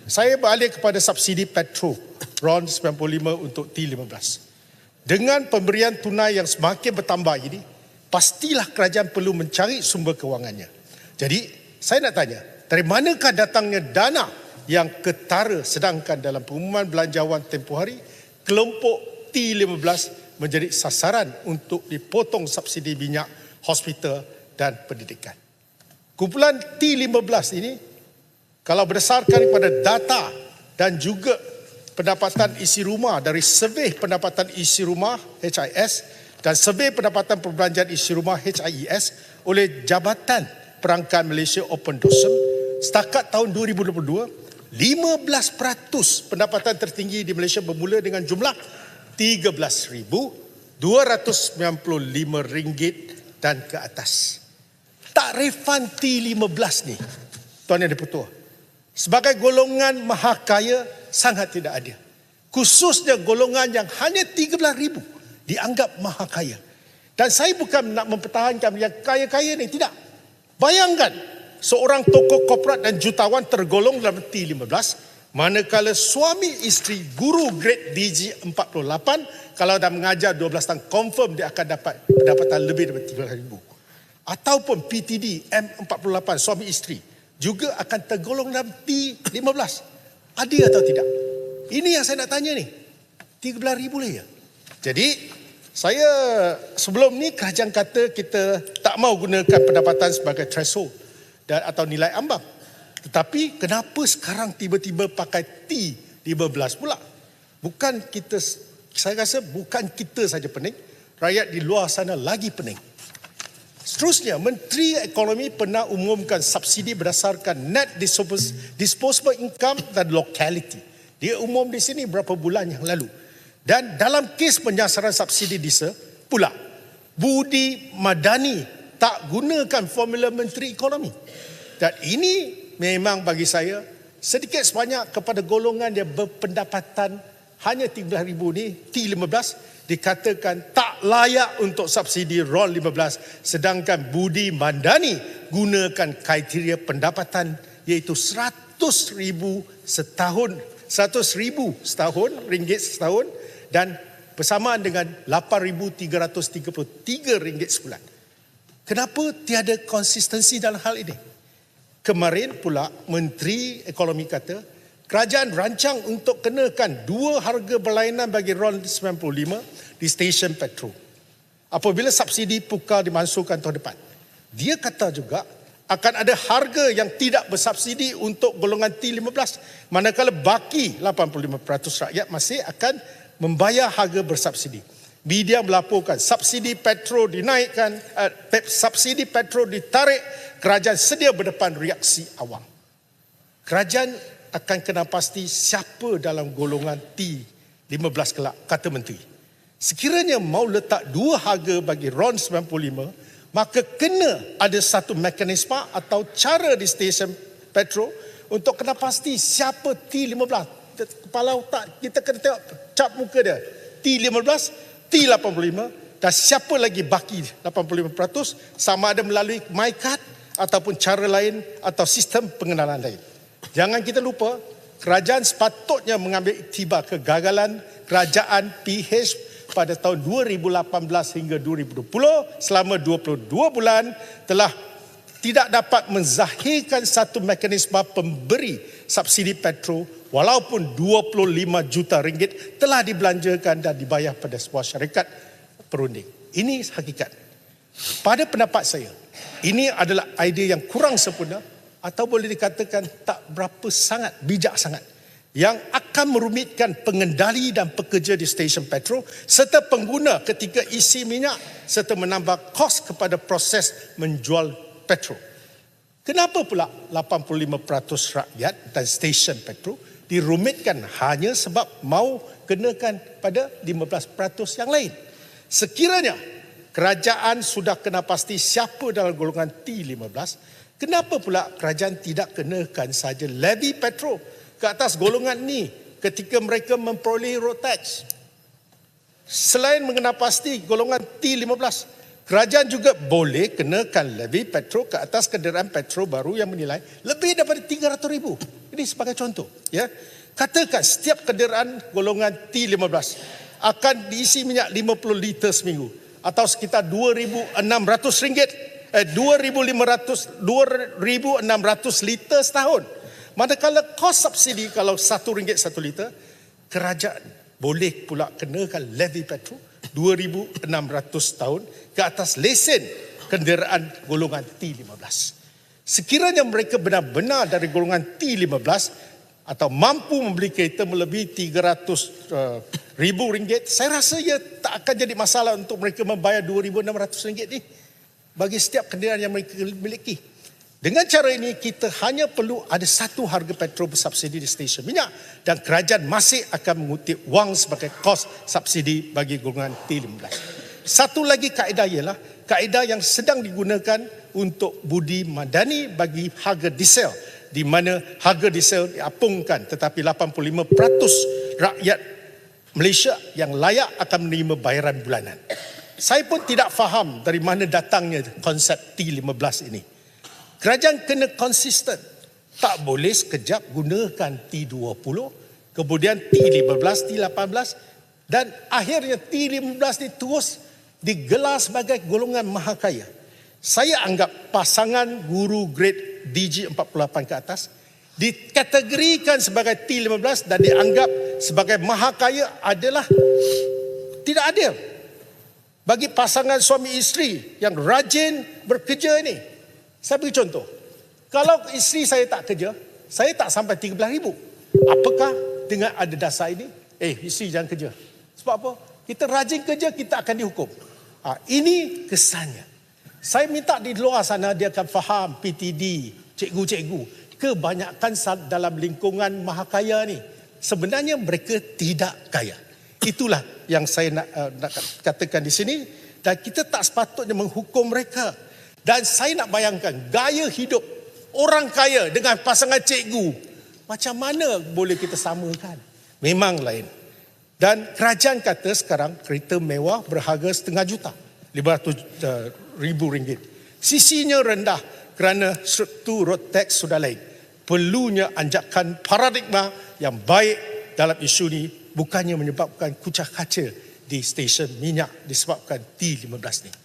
Saya beralih kepada subsidi petrol RON 95 untuk T15. Dengan pemberian tunai yang semakin bertambah ini, pastilah kerajaan perlu mencari sumber kewangannya. Jadi, saya nak tanya, dari manakah datangnya dana yang ketara, sedangkan dalam pengumuman belanjawan tempoh hari, kelompok T15 menjadi sasaran untuk dipotong subsidi minyak, hospital dan pendidikan. Kumpulan T15 ini, kalau berdasarkan kepada data dan juga pendapatan isi rumah dari Survey Pendapatan Isi Rumah HIS dan Survey Pendapatan Perbelanjaan Isi Rumah HIES oleh Jabatan Perangkat Malaysia Open Dossum, setakat tahun 2022, 15% pendapatan tertinggi di Malaysia bermula dengan jumlah RM13,295 dan ke atas. Takrifan T15 ni, Tuan Yang di-Pertua, sebagai golongan maha kaya sangat tidak adil. Khususnya golongan yang hanya 13,000 dianggap maha kaya. Dan saya bukan nak mempertahankan yang kaya-kaya ni, tidak. Bayangkan seorang tokoh korporat dan jutawan tergolong dalam T15, manakala suami isteri guru grade DG48 kalau dah mengajar 12 tahun confirm dia akan dapat pendapatan lebih daripada 13,000. Ataupun PTD M48 suami isteri juga akan tergolong dalam T15. Adil atau tidak? Ini yang saya nak tanya ni. 13,000 lah ya. Jadi saya sebelum ni kerajaan kata kita tak mau gunakan pendapatan sebagai threshold dan atau nilai ambang. Tetapi kenapa sekarang tiba-tiba pakai T15 pula? Bukan kita, saya rasa bukan kita saja pening, rakyat di luar sana lagi pening. Seterusnya, Menteri Ekonomi pernah umumkan subsidi berdasarkan net disposable income dan locality. Dia umum di sini berapa bulan yang lalu. Dan dalam kes penyasaran subsidi diesel pula, Budi Madani tak gunakan formula Menteri Ekonomi. Dan ini memang bagi saya sedikit sebanyak kepada golongan yang berpendapatan hanya 13,000 ni, T15, dikatakan tak layak untuk subsidi RON 15, sedangkan Budi Mandani gunakan kriteria pendapatan iaitu 100,000 setahun, 100,000 setahun, ringgit setahun, dan bersamaan dengan 8,333 ringgit sebulan. Kenapa tiada konsistensi dalam hal ini? Kemarin pula Menteri Ekonomi kata kerajaan rancang untuk kenakan 2 harga berlainan bagi RON 95 di stesen petrol apabila subsidi pukal dimansuhkan tahun depan. Dia kata juga akan ada harga yang tidak bersubsidi untuk golongan T15, manakala baki 85% rakyat masih akan membayar harga bersubsidi. Media melaporkan subsidi petrol dinaikkan, subsidi petrol ditarik, kerajaan sedia berdepan reaksi awam. Kerajaan akan kena pasti siapa dalam golongan T15 kelak, kata Menteri. Sekiranya mau letak 2 harga bagi RON 95, maka kena ada satu mekanisme atau cara di stesen petrol untuk kena pasti siapa T15. Kepala otak kita kena tengok cap muka dia. T15, T85 dan siapa lagi baki 85% sama ada melalui MyCard ataupun cara lain atau sistem pengenalan lain. Jangan kita lupa, kerajaan sepatutnya mengambil iktibar kegagalan kerajaan PH pada tahun 2018 hingga 2020 selama 22 bulan telah tidak dapat menzahirkan satu mekanisme pemberi subsidi petrol walaupun 25 juta ringgit telah dibelanjakan dan dibayar pada sebuah syarikat perunding. Ini hakikat. Pada pendapat saya, ini adalah idea yang kurang sempurna atau boleh dikatakan tak berapa sangat, bijak sangat, yang akan merumitkan pengendali dan pekerja di stesen petrol serta pengguna ketika isi minyak serta menambah kos kepada proses menjual petrol. Kenapa pula 85% rakyat dan stesen petrol dirumitkan hanya sebab mau kenakan pada 15% yang lain? Sekiranya kerajaan sudah kena pasti siapa dalam golongan T15, kenapa pula kerajaan tidak kenakan saja levy petrol ke atas golongan ni ketika mereka memperoleh road tax? Selain mengenal pasti golongan T15, kerajaan juga boleh kenakan levy petrol ke atas kenderaan petrol baru yang menilai lebih daripada 300,000. Ini sebagai contoh. Ya. Katakan setiap kenderaan golongan T15 akan diisi minyak 50 liter seminggu atau sekitar RM2,600 liter setahun. Manakala kos subsidi kalau RM1 1 liter, kerajaan boleh pula kenakan levy petrol RM2,600 tahun ke atas lesen kenderaan golongan T15. Sekiranya mereka benar-benar dari golongan T15 atau mampu membeli kereta melebihi RM300,000, saya rasa ia tak akan jadi masalah untuk mereka membayar RM2,600 ni bagi setiap kenderaan yang mereka miliki. Dengan cara ini, kita hanya perlu ada satu harga petrol bersubsidi di stesen minyak dan kerajaan masih akan mengutip wang sebagai kos subsidi bagi golongan T15. Satu lagi kaedah ialah kaedah yang sedang digunakan untuk budi madani bagi harga diesel, di mana harga diesel diapungkan tetapi 85% rakyat Malaysia yang layak akan menerima bayaran bulanan. Saya pun tidak faham dari mana datangnya konsep T15 ini. Kerajaan kena konsisten. Tak boleh sekejap gunakan T20, kemudian T15, T18 dan akhirnya T15 ni terus digelar sebagai golongan mahakaya. Saya anggap pasangan guru grade DG48 ke atas dikategorikan sebagai T15 dan dianggap sebagai mahakaya adalah tidak adil bagi pasangan suami isteri yang rajin bekerja ini. Saya beri contoh. Kalau isteri saya tak kerja, saya tak sampai 13,000. Apakah dengan ada dasar ini? Isteri jangan kerja. Sebab apa? Kita rajin kerja, kita akan dihukum. Ini kesannya. Saya minta di luar sana dia akan faham PTD, cikgu-cikgu. Kebanyakan dalam lingkungan mahakaya ni, sebenarnya mereka tidak kaya. Itulah yang saya nak katakan di sini. Dan kita tak sepatutnya menghukum mereka. Dan saya nak bayangkan gaya hidup orang kaya dengan pasangan cikgu. Macam mana boleh kita samakan? Memang lain. Dan kerajaan kata sekarang kereta mewah berharga RM500,000, RM500,000. Sisinya rendah kerana struktur road tax sudah lain. Perlunya anjakan paradigma yang baik dalam isu ini, bukannya menyebabkan kucak kaca di stesen minyak disebabkan T15 ni.